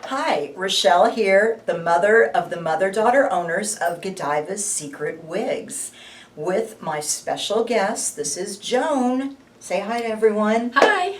Hi, Rochelle here, the mother of the mother-daughter owners of Godiva's Secret Wigs, with my special guest. This is Joan. Say hi to everyone. Hi.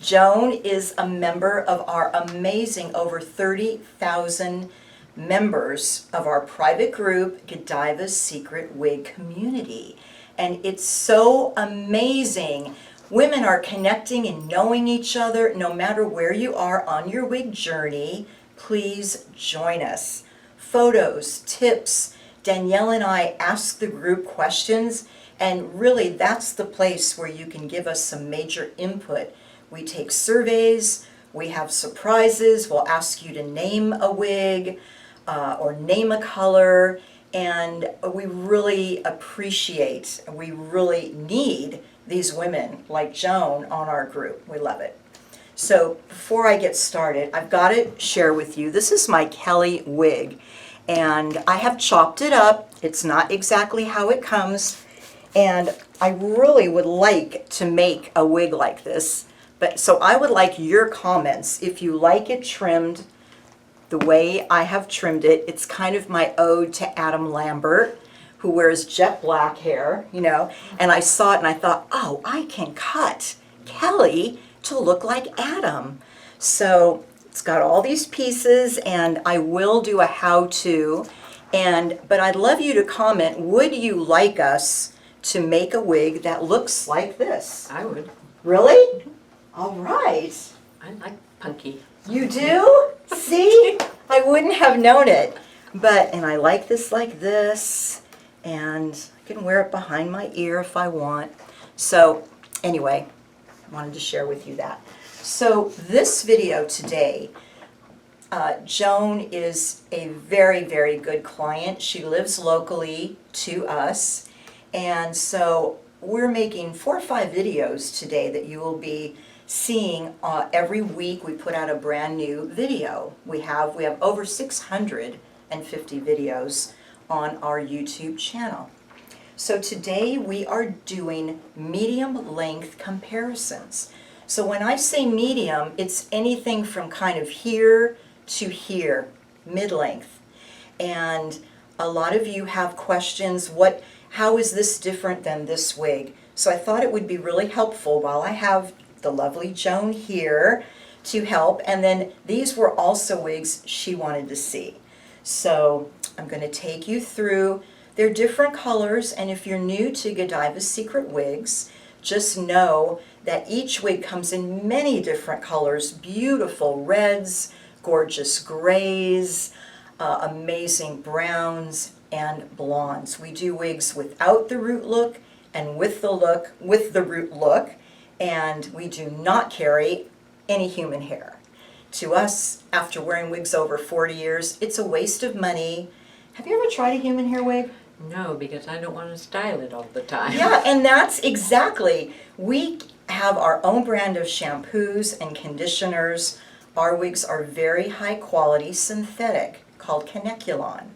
Joan is a member of our amazing over 30,000 members of our private group, Godiva's Secret Wig Community. And it's so amazing. Women are connecting and knowing each other no matter where you are on your wig journey. Please join us. Photos, tips, Danielle and I ask the group questions, and really that's the place where you can give us some major input. We take surveys, we have surprises, we'll ask you to name a wig or name a color, and we really appreciate, we really need these women like Joan on our group. We love it. So before I get started, I've got to share with you, this is my Kelly wig, and I have chopped it up. It's not exactly how it comes, and I really would like to make a wig like this, but so I would like your comments if you like it trimmed the way I have trimmed it. It's kind of my ode to Adam Lambert, who wears jet black hair, you know, and I saw it and I thought, oh, I can cut Kelly to look like Adam. So it's got all these pieces, and I will do a how-to, but I'd love you to comment, would you like us to make a wig that looks like this? I would. Really? All right. I like punky. You do? See? I wouldn't have known it. And I like this like this, and I can wear it behind my ear if I want. So anyway, I wanted to share with you that. So this video today, Joan is a very, very good client. She lives locally to us, and so we're making 4 or 5 videos today that you will be seeing every week. We put out a brand new video. We have over 650 videos on our YouTube channel. So today we are doing medium length comparisons. So when I say medium, it's anything from kind of here to here, mid-length. And a lot of you have questions, how is this different than this wig? So I thought it would be really helpful while I have the lovely Joan here to help, and then these were also wigs she wanted to see. So I'm going to take you through. They're different colors, and if you're new to Godiva's Secret Wigs, just know that each wig comes in many different colors, beautiful reds, gorgeous grays, amazing browns, and blondes. We do wigs without the root look and with the root look, and we do not carry any human hair. To us, after wearing wigs over 40 years, it's a waste of money. Have you ever tried a human hair wig? No, because I don't want to style it all the time. Yeah, and that's exactly. We have our own brand of shampoos and conditioners. Our wigs are very high quality synthetic, called Connectulon.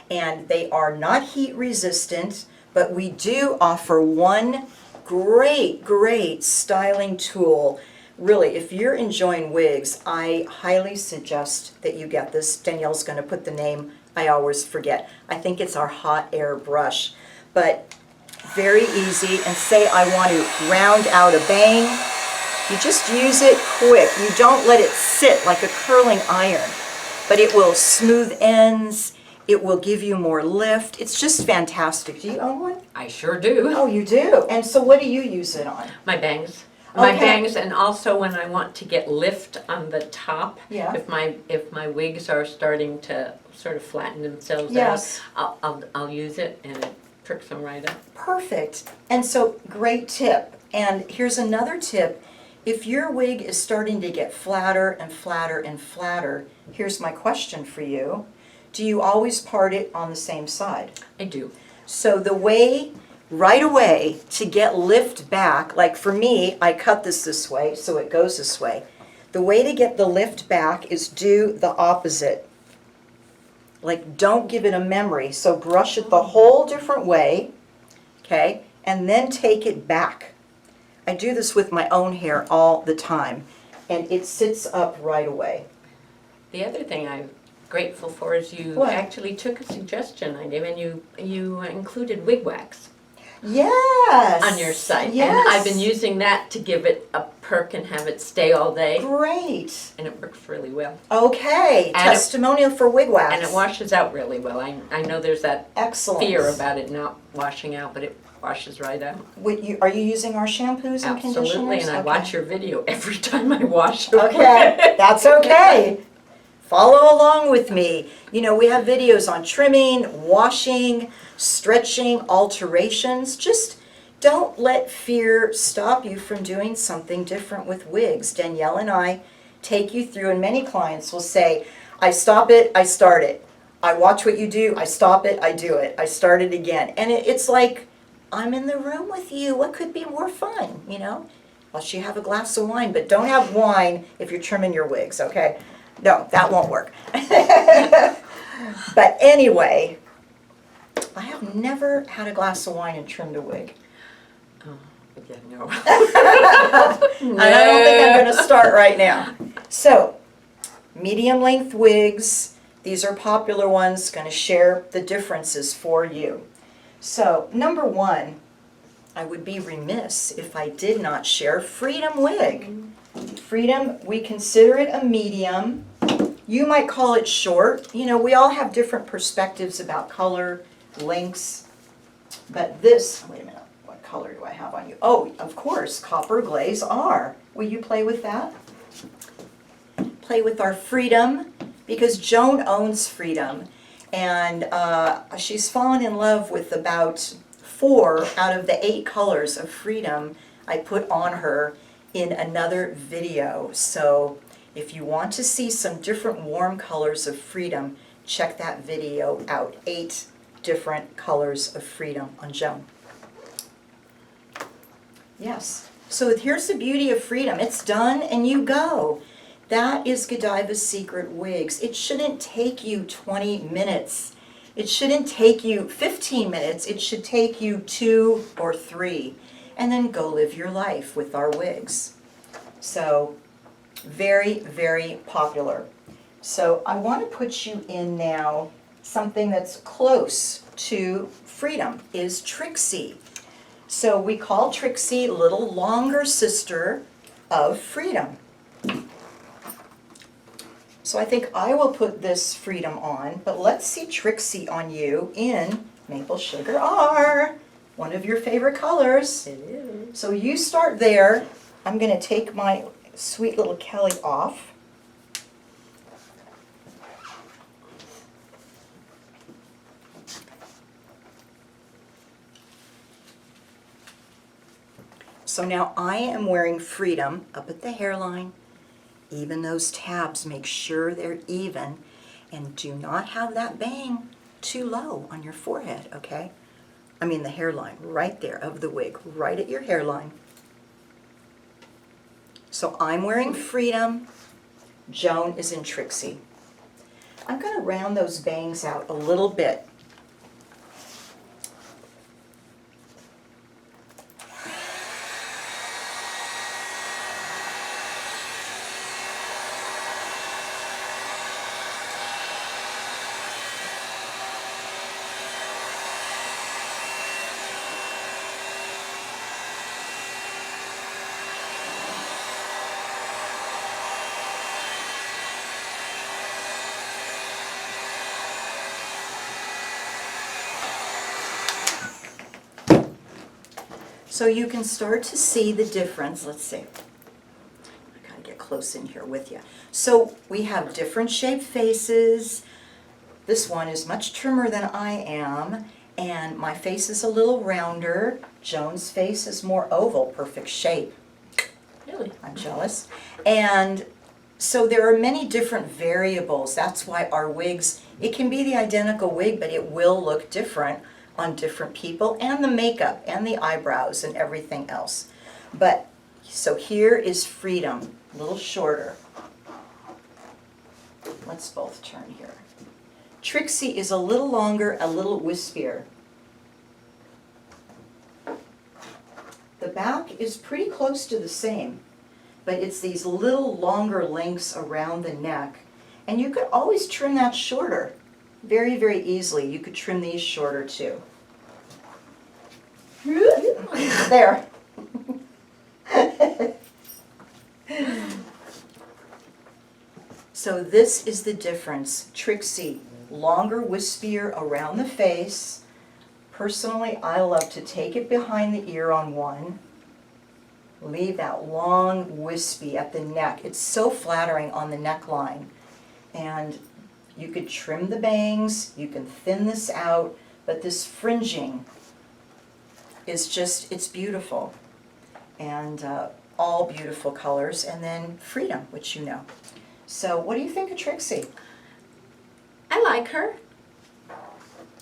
And they are not heat resistant, but we do offer one great styling tool. Really, if you're enjoying wigs, I highly suggest that you get this. Danielle's going to put the name, I always forget. I think it's our hot air brush. But very easy, and say I want to round out a bang, you just use it quick. You don't let it sit like a curling iron, but it will smooth ends. It will give you more lift. It's just fantastic. Do you own one? I sure do. Oh, you do? And so what do you use it on? My bangs. Okay. My bangs, and also when I want to get lift on the top, Yeah. if my wigs are starting to sort of flatten themselves Yes. out, I'll use it, and it pricks them right up. Perfect. And so great tip. And here's another tip. If your wig is starting to get flatter and flatter and flatter, here's my question for you. Do you always part it on the same side? I do. So the way, right away, to get lift back, like for me, I cut this way, so it goes this way. The way to get the lift back is do the opposite. Like, don't give it a memory. So brush it the whole different way, okay, and then take it back. I do this with my own hair all the time, and it sits up right away. The other thing I'm grateful for is you What? actually took a suggestion I gave and you included wig wax Yes. on your site. Yes. And I've been using that to give it a perk and have it stay all day. Great. And it works really well. Okay. And testimonial for wig wax. And it washes out really well. I know there's that Excellent. fear about it not washing out, but it washes right out. Are you using our shampoos and conditioners? Absolutely, and I Okay. watch your video every time I wash. Okay, that's okay. Follow along with me. You know, we have videos on trimming, washing, stretching, alterations. Just don't let fear stop you from doing something different with wigs. Danielle and I take you through, and many clients will say, I stop it, I start it. I watch what you do, I stop it, I do it. I start it again. And it's like, I'm in the room with you. What could be more fun, you know? Unless you have a glass of wine, but don't have wine if you're trimming your wigs, okay? No, that won't work. But anyway, I have never had a glass of wine and trimmed a wig. Oh, yeah, no. And I don't think I'm going to start right now. So, medium length wigs. These are popular ones. Going to share the differences for you. So, number one, I would be remiss if I did not share Freedom Wig. Freedom, we consider it a medium. You might call it short. You know, we all have different perspectives about color, lengths. But this, wait a minute, what color do I have on you? Oh, of course, copper glaze R. Will you play with that? Play with our Freedom, because Joan owns Freedom. And she's fallen in love with about 4 out of the 8 colors of Freedom I put on her in another video. So if you want to see some different warm colors of Freedom, check that video out. 8 different colors of Freedom on Joan. Yes. So here's the beauty of Freedom. It's done and you go. That is Godiva's Secret Wigs. It shouldn't take you 20 minutes. It shouldn't take you 15 minutes. It should take you 2 or 3. And then go live your life with our wigs. So, very, very popular. So I want to put you in now something that's close to Freedom, is Trixie. So we call Trixie little longer sister of Freedom. So I think I will put this Freedom on, but let's see Trixie on you in Maple Sugar R, one of your favorite colors. It is. So you start there. I'm going to take my sweet little Kelly off. So now I am wearing Freedom up at the hairline. Even those tabs, make sure they're even, and do not have that bang too low on your forehead, okay? I mean the hairline, right there of the wig, right at your hairline. So I'm wearing Freedom, Joan is in Trixie. I'm going to round those bangs out a little bit. So you can start to see the difference. Let's see. I gotta get close in here with you. So we have different shaped faces. This one is much trimmer than I am, and my face is a little rounder. Joan's face is more oval, perfect shape. Really? I'm jealous. And so there are many different variables. That's why our wigs, it can be the identical wig, but it will look different on different people, and the makeup and the eyebrows and everything else. But so here is Freedom, a little shorter. Let's both turn here. Trixie is a little longer, a little wispier. The back is pretty close to the same, but it's these little longer lengths around the neck, And you could always trim that shorter. Very, very easily. You could trim these shorter too. There. So this is the difference. Trixie, longer, wispier around the face. Personally, I love to take it behind the ear on one. Leave that long wispy at the neck. It's so flattering on the neckline. And you could trim the bangs, you can thin this out, but this fringing is just, it's beautiful. And all beautiful colors. And then Freedom, which you know. So what do you think of Trixie? I like her.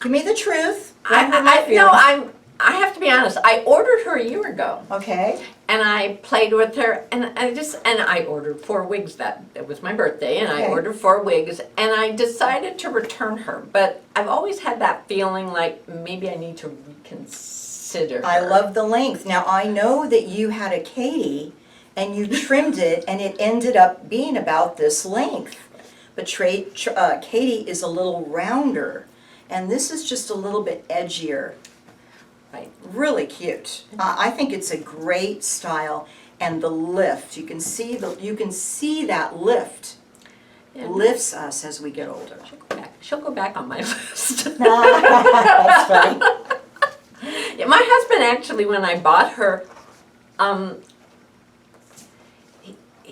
Give me the truth. I have to be honest. I ordered her a year ago, Okay. and I played with her, and I ordered 4 wigs. It was my birthday, and I Okay. ordered 4 wigs, and I decided to return her. But I've always had that feeling like maybe I need to reconsider her. I love the length. Now I know that you had a Katie and you trimmed it and it ended up being about this length. But Katie is a little rounder and this is just a little bit edgier. Right. Really cute. I think it's a great style, and the lift, you can see that lift Yeah. lifts us as we get older. She'll go back on my list. That's funny. Yeah, my husband actually, when I bought her,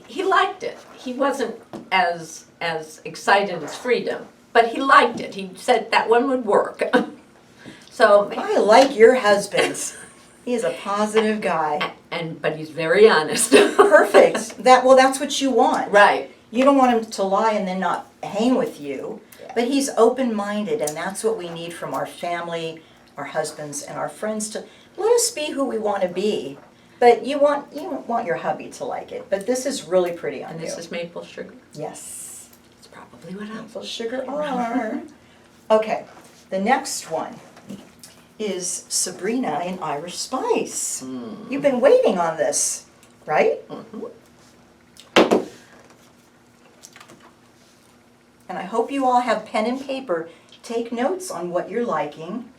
he liked it. He wasn't as excited as Freedom, but he liked it. He said that one would work. So, I like your husband. He is a positive guy. but he's very honest. Perfect. That's what you want. Right. You don't want him to lie and then not hang with you. But he's open-minded, and that's what we need from our family, our husbands, and our friends, to let us be who we want to be. But you want your hubby to like it. But this is really pretty on And you. this is maple sugar. Yes. It's probably what I'm. Maple sugar are. Okay. The next one is Sabrina in Irish Spice. You've been waiting on this, right? Mm-hmm. And I hope you all have pen and paper. Take notes on what you're liking.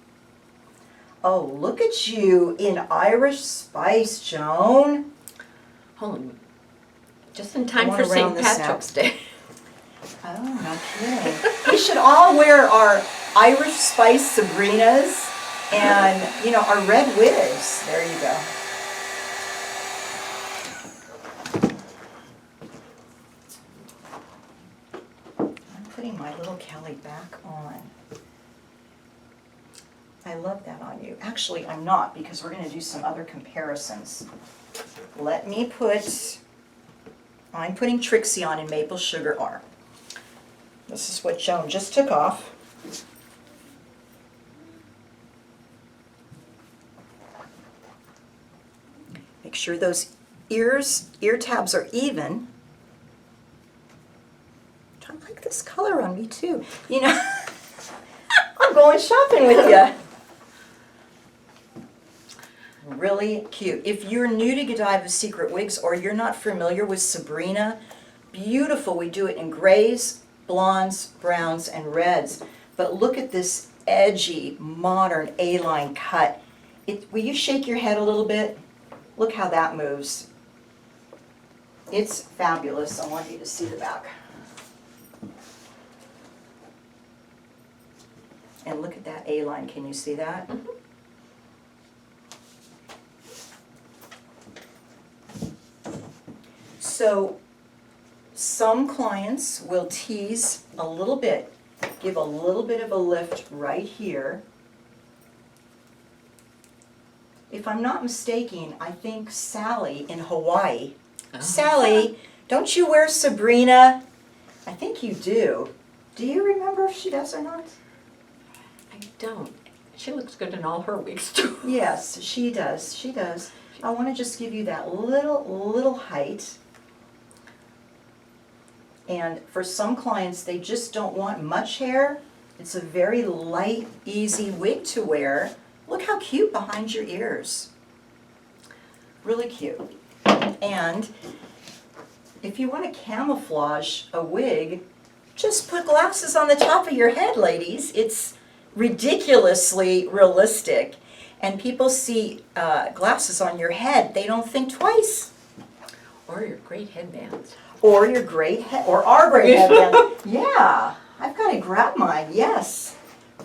Oh, look at you in Irish Spice, Joan. Holy, just in time I for wanna round St. this Patrick's out. Day. Oh, no kidding. We should all wear our Irish Spice Sabrinas and, our red wigs. There you go. I'm putting my little Kelly back on. I love that on you. Actually, I'm not, because we're going to do some other comparisons. I'm putting Trixie on in Maple Sugar R. This is what Joan just took off. Make sure those ear tabs are even. I like this color on me too. I'm going shopping with you. Really cute. If you're new to Godiva Secret Wigs or you're not familiar with Sabrina, beautiful. We do it in grays, blondes, browns, and reds. But look at this edgy, modern A-line cut. Will you shake your head a little bit? Look how that moves. It's fabulous. I want you to see the back. And look at that A-line. Can you see that? Mm-hmm. So some clients will tease a little bit, give a little bit of a lift right here. If I'm not mistaken, I think Sally in Hawaii. Oh. Sally, don't you wear Sabrina? I think you do. Do you remember if she does or not? I don't. She looks good in all her wigs too. Yes, she does. She does. I want to just give you that little height. And for some clients, they just don't want much hair. It's a very light, easy wig to wear. Look how cute behind your ears. Really cute. And if you want to camouflage a wig, just put glasses on the top of your head, ladies. It's ridiculously realistic. And people see glasses on your head, they don't think twice. Or your great headbands. Or your great head, or our great headband. Yeah, I've got to grab mine, yes.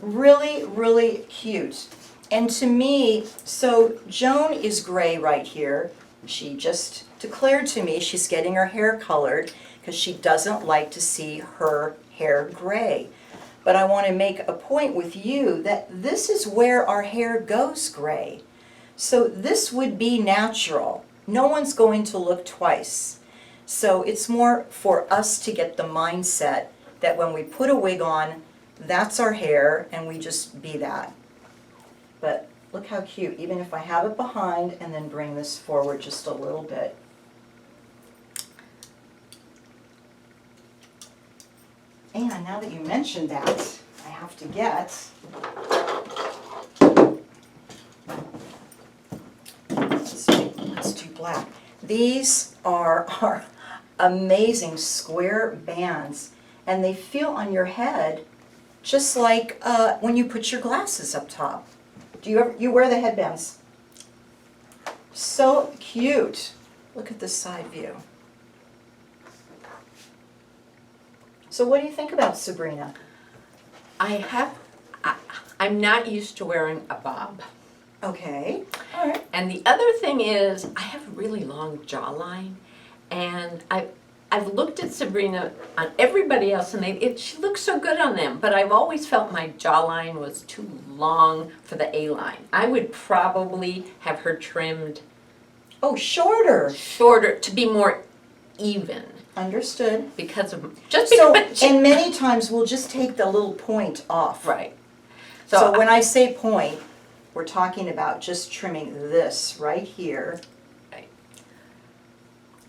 Really, really cute. And to me, so Joan is gray right here. She just declared to me she's getting her hair colored because she doesn't like to see her hair gray. But I want to make a point with you that this is where our hair goes gray. So this would be natural. No one's going to look twice. So it's more for us to get the mindset that when we put a wig on, that's our hair and we just be that. But look how cute, even if I have it behind and then bring this forward just a little bit. And now that you mentioned that, I have to get, let's do black. These are our amazing square bands, and they feel on your head just like when you put your glasses up top. Do you wear the headbands? So cute. Look at the side view. So what do you think about Sabrina? I'm not used to wearing a bob. Okay. All right. And the other thing is, I have a really long jawline, and I've looked at Sabrina on everybody else, and she looks so good on them, but I've always felt my jawline was too long for the A-line. I would probably have her trimmed Oh, shorter. shorter to be more even. Understood. Because of So, and many times we'll just take the little point off. right. So when I say point, we're talking about just trimming this right here. Right.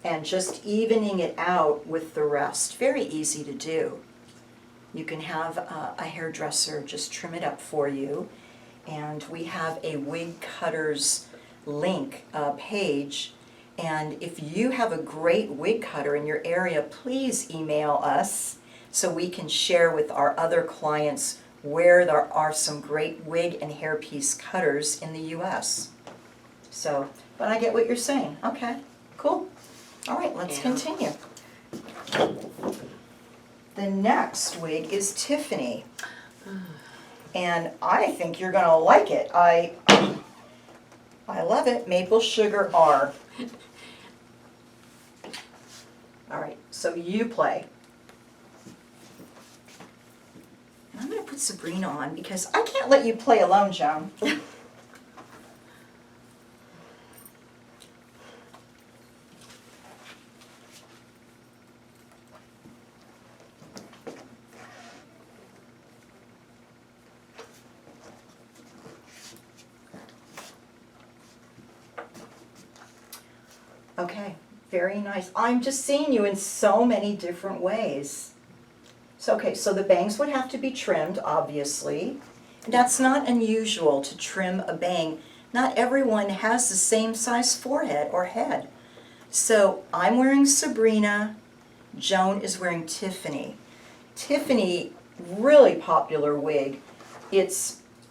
And just evening it out with the rest. Very easy to do. You can have a hairdresser just trim it up for you. And we have a wig cutters link page. And if you have a great wig cutter in your area, please email us so we can share with our other clients where there are some great wig and hairpiece cutters in the US. So, but I get what you're saying. Okay, cool. All right, let's continue. The next wig is Tiffany. And I think you're gonna like it. I love it. Maple Sugar R. All right, so you play. And I'm going to put Sabrina on because I can't let you play alone, Joan. Okay, very nice. I'm just seeing you in so many different ways. So, okay, so the bangs would have to be trimmed, obviously. That's not unusual to trim a bang. Not everyone has the same size forehead or head. So I'm wearing Sabrina, Joan is wearing Tiffany. Tiffany, really popular wig.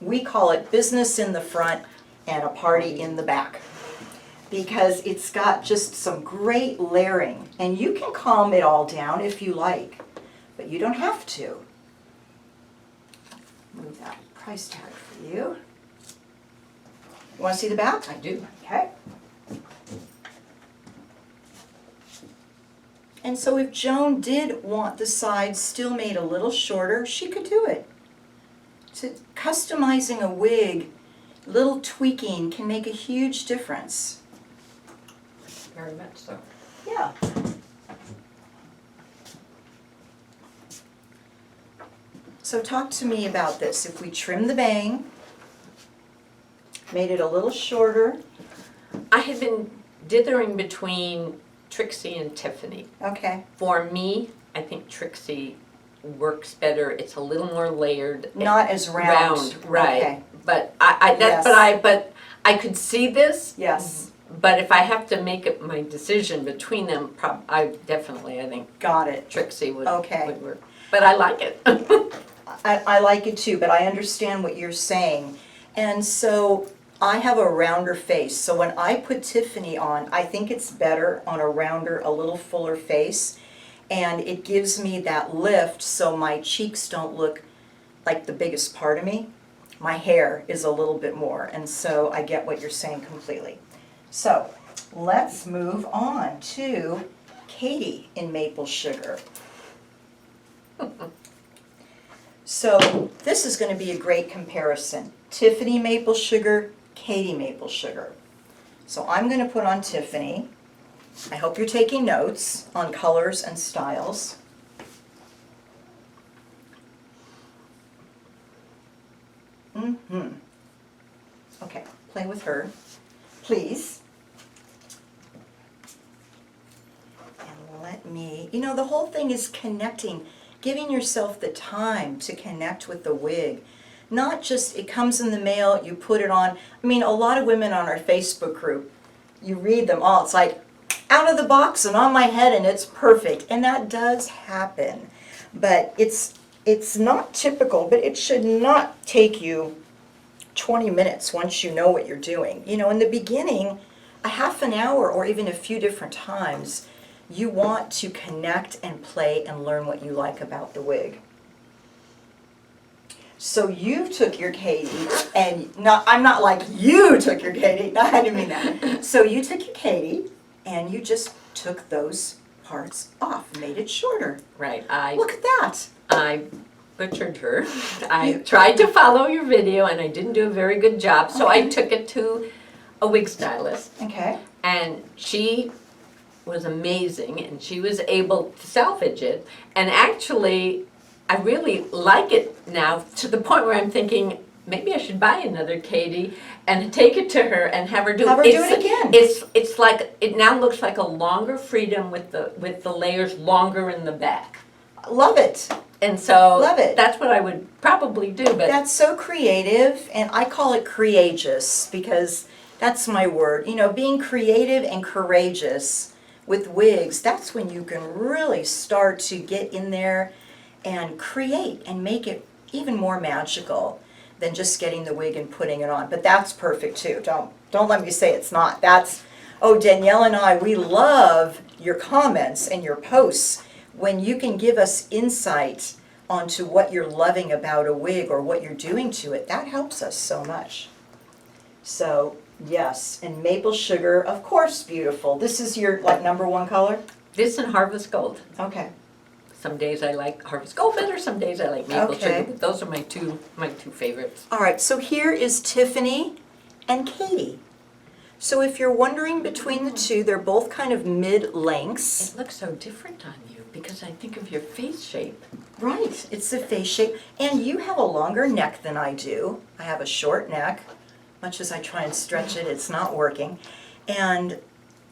We call it business in the front and a party in the back, because it's got just some great layering. And you can calm it all down if you like, but you don't have to. Move that price tag for you. You want to see the back? I do. Okay. And so if Joan did want the sides still made a little shorter, she could do it. So customizing a wig, little tweaking can make a huge difference. Very much so. Yeah. So talk to me about this. If we trim the bang, made it a little shorter. I had been dithering between Trixie and Tiffany. Okay. For me, I think Trixie works better. It's a little more layered. Not as round. Right. Okay. But Yes. but I could see this. Yes. But if I have to make up my decision between them, I think Got it. Trixie would Okay. would work. But I like it. I like it too, but I understand what you're saying. And so I have a rounder face, so when I put Tiffany on, I think it's better on a rounder, a little fuller face, and it gives me that lift so my cheeks don't look like the biggest part of me. My hair is a little bit more, and so I get what you're saying completely. So let's move on to Katie in Maple Sugar. So this is going to be a great comparison. Tiffany Maple Sugar, Katie Maple Sugar. So I'm going to put on Tiffany. I hope you're taking notes on colors and styles. Okay, play with her, please. And let me, you know, the whole thing is connecting, giving yourself the time to connect with the wig. Not just, it comes in the mail, you put it on. I mean, a lot of women on our Facebook group, you read them all, it's like, out of the box and on my head and it's perfect. And that does happen. But it's not typical, but it should not take you 20 minutes once you know what you're doing. You know, in the beginning, a half an hour or even a few different times, you want to connect and play and learn what you like about the wig. So you took your Katie, and I'm not like you took your Katie, no, I didn't mean that. So you took your Katie, and you just took those parts off, made it shorter. Right. Look at that. I butchered her. I tried to follow your video and I didn't do a very good job, so I took it to a wig stylist. Okay. And she was amazing and she was able to salvage it. And actually, I really like it now to the point where I'm thinking, maybe I should buy another Katie and take it to her and have her do it again. It's like, it now looks like a longer freedom with the layers longer in the back. Love it. And so Love it. That's what I would probably do. But That's so creative, and I call it courageous because that's my word. You know, being creative and courageous with wigs, that's when you can really start to get in there and create and make it even more magical than just getting the wig and putting it on. But that's perfect too. Don't let me say it's not. Oh, Danielle and I, we love your comments and your posts when you can give us insight onto what you're loving about a wig or what you're doing to it. That helps us so much. So yes, and Maple Sugar, of course, beautiful. This is your #1 color? this and Harvest Gold. Okay. Some days I like Harvest Gold better, some days I like Maple Sugar. But those are my two favorites. All right, so here is Tiffany and Katie. So if you're wondering between the two, they're both kind of mid-lengths. It looks so different on you because I think of your face shape. Right, it's the face shape. And you have a longer neck than I do. I have a short neck. Much as I try and stretch it, it's not working.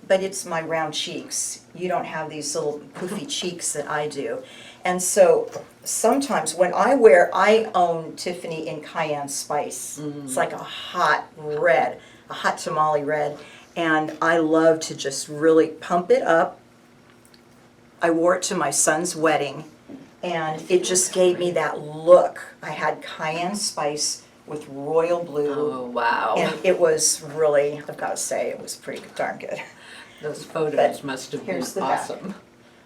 But it's my round cheeks. You don't have these little poofy cheeks that I do. And so sometimes when I own Tiffany in Cayenne Spice. It's like a hot red, a hot tamale red. And I love to just really pump it up. I wore it to my son's wedding, and it just gave me that look. I had Cayenne Spice with royal blue. Oh, wow. And it was really, I've got to say, it was pretty darn good. Those photos must have been Here's the awesome. back.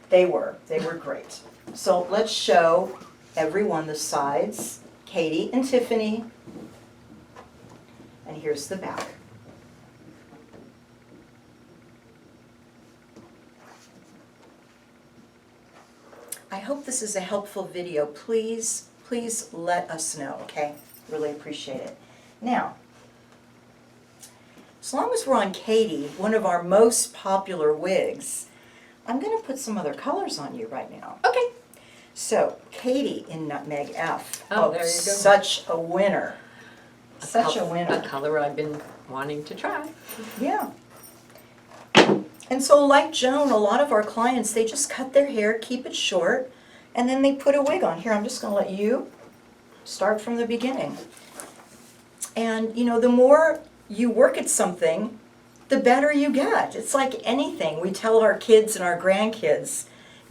They were great. So let's show everyone the sides. Katie and Tiffany. And here's the back. I hope this is a helpful video. Please let us know, okay? Really appreciate it. Now, as long as we're on Katie, one of our most popular wigs, I'm going to put some other colors on you right now. Okay. So, Katie in Nutmeg F. Oh, there you go. Such a winner. Such a winner. A color I've been wanting to try. Yeah. And so like Joan, a lot of our clients, they just cut their hair, keep it short, and then they put a wig on. Here, I'm just going to let you start from the beginning. And, you know, the more you work at something, the better you get. It's like anything. We tell our kids and our grandkids,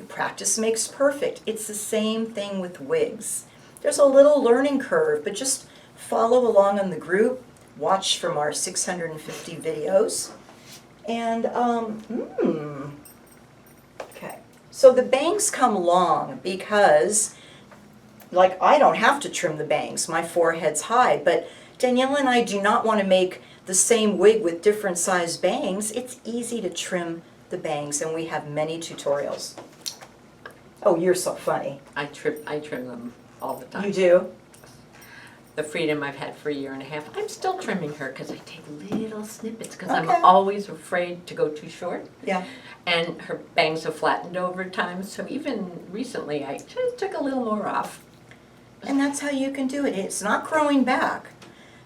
Practice makes perfect. It's the same thing with wigs. There's a little learning curve, but just follow along on the group, watch from our 650 videos, and okay. So the bangs come long because, like, I don't have to trim the bangs. My forehead's high, but Danielle and I do not want to make the same wig with different size bangs. It's easy to trim the bangs, and we have many tutorials. Oh, you're so funny. I trim them all the time. You do? The freedom I've had for a year and a half, I'm still trimming her because I take little snippets because Okay. I'm always afraid to go too short. Yeah. And her bangs have flattened over time, so even recently I just took a little more off. And that's how you can do it. It's not growing back.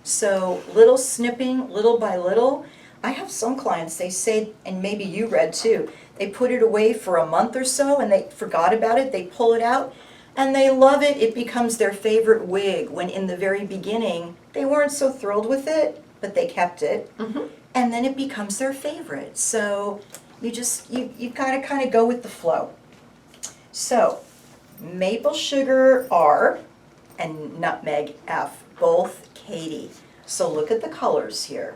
So little snipping, little by little. I have some clients, they say, and maybe you read too, they put it away for a month or so and they forgot about it, they pull it out, and they love it. It becomes their favorite wig, when in the very beginning they weren't so thrilled with it, but they kept it. And then it becomes their favorite. So you gotta kind of go with the flow. So maple sugar R and nutmeg F, both Katie. So look at the colors here.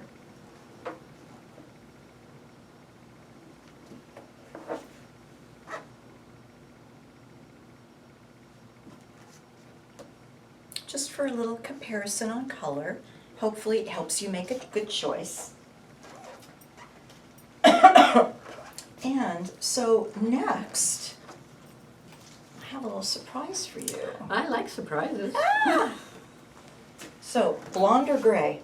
Just for a little comparison on color. Hopefully it helps you make a good choice. And so next, I have a little surprise for you. I like surprises. So, blonde or gray?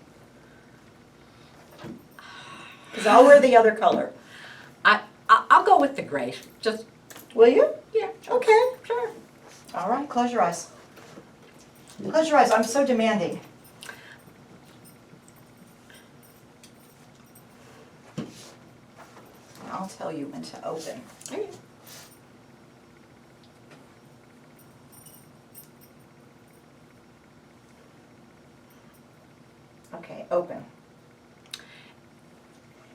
Because I'll wear the other color. I'll go with the gray. Just, Will you? yeah. Okay, sure. All right, close your eyes. Close your eyes, I'm so demanding. I'll tell you when to open. Okay. Okay, open.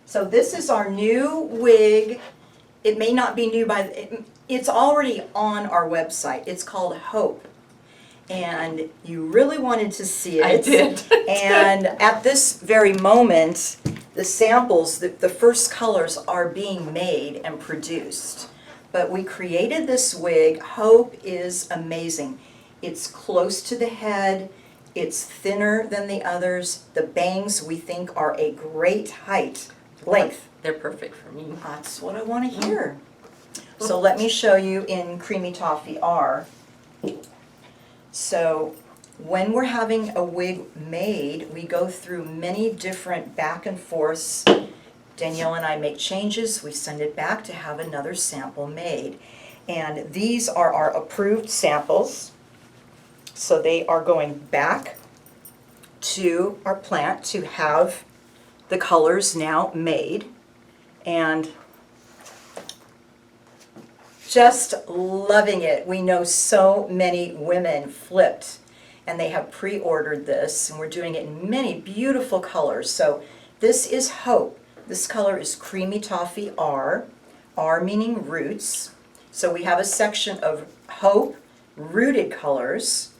So this is our new wig. It may not be new it's already on our website. It's called Hope. And you really wanted to see it. I did. And at this very moment, the samples, the first colors are being made and produced. But we created this wig. Hope is amazing. It's close to the head. It's thinner than the others. The bangs we think are a great height, length. They're perfect for me. That's what I want to hear. So let me show you in Creamy Toffee R. So when we're having a wig made, we go through many different back and forths. Danielle and I make changes, we send it back to have another sample made. And these are our approved samples. So they are going back to our plant to have the colors now made. And just loving it. We know so many women flipped and they have pre-ordered this, and we're doing it in many beautiful colors. So this is Hope. This color is Creamy Toffee R, R meaning roots. So we have a section of Hope rooted colors,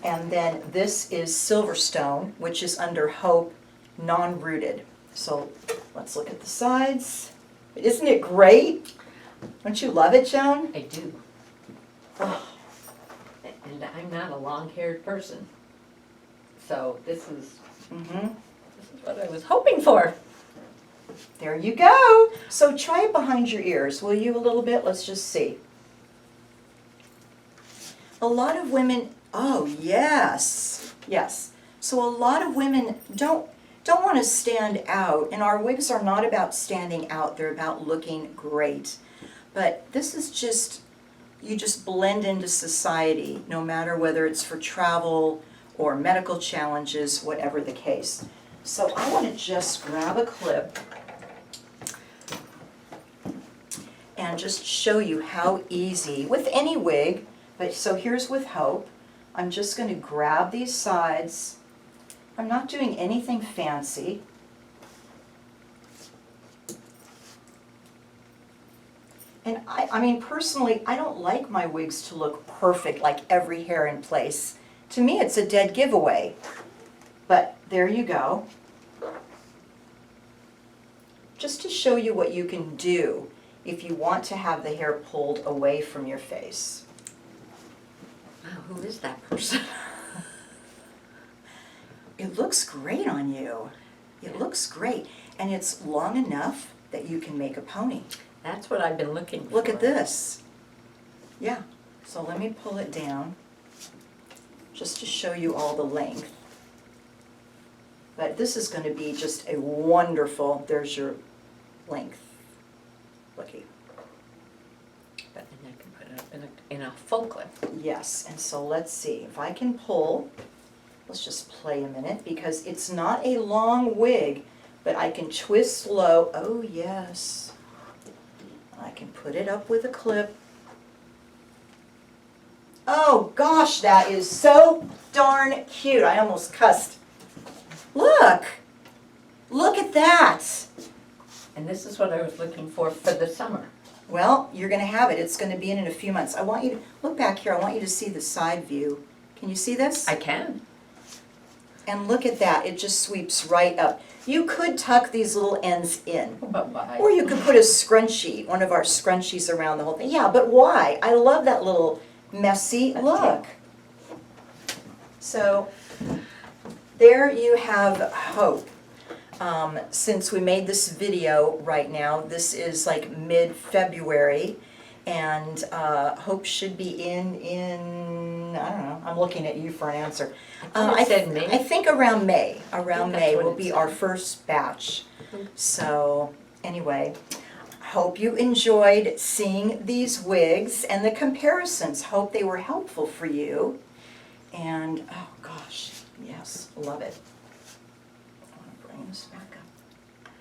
and then this is Silverstone, which is under Hope non-rooted. So let's look at the sides. Isn't it great? Don't you love it, Joan? I do. Oh, And I'm not a long-haired person. So this is what I was hoping for. there you go. So try it behind your ears, will you, a little bit? Let's just see. A lot of women, oh yes, yes. So a lot of women don't want to stand out, and our wigs are not about standing out, they're about looking great. But this is just, you just blend into society, no matter whether it's for travel or medical challenges, whatever the case. So I want to just grab a clip and just show you how easy, with any wig, but so here's with Hope. I'm just going to grab these sides. I'm not doing anything fancy. And I mean, personally, I don't like my wigs to look perfect, like every hair in place. To me, it's a dead giveaway. But there you go. Just to show you what you can do if you want to have the hair pulled away from your face. Wow, who is that person? It looks great on you. It looks great. And it's long enough that you can make a pony. That's what I've been looking for. Look at this. Yeah. So let me pull it down just to show you all the length. But this is going to be just a wonderful, there's your length. Looky. But then I can put it up in a full clip. Yes, and so let's see, if I can pull, let's just play a minute, because it's not a long wig, but I can twist low, oh yes. I can put it up with a clip. Oh gosh, that is so darn cute, I almost cussed. Look, look at that. And this is what I was looking for the summer. Well, you're going to have it. It's going to be in a few months. I want you to, look back here, I want you to see the side view. Can you see this? I can. And look at that, it just sweeps right up. You could tuck these little ends in. But why? Or you could put a scrunchie, one of our scrunchies around the whole thing. Yeah, but why? I love that little messy look. So, there you have Hope. Since we made this video right now, this is like mid-February, and Hope should be in, I don't know, I'm looking at you for an answer. I said May. I think around May. Around that's May what will it be said. our first batch. So, anyway, hope you enjoyed seeing these wigs and the comparisons. Hope they were helpful for you. And, oh gosh, yes, love it. I want to bring this back up.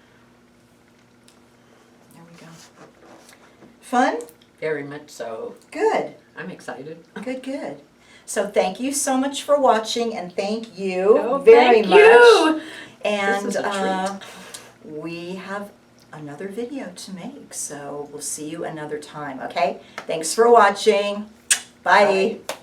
There we go. Fun? Very much so. Good. I'm excited. Good, good. So thank you so much for watching, and thank you Oh, very thank much. you. And This is a we have another video to make, so we'll see you another time, okay? Thanks for watching. Bye. Bye.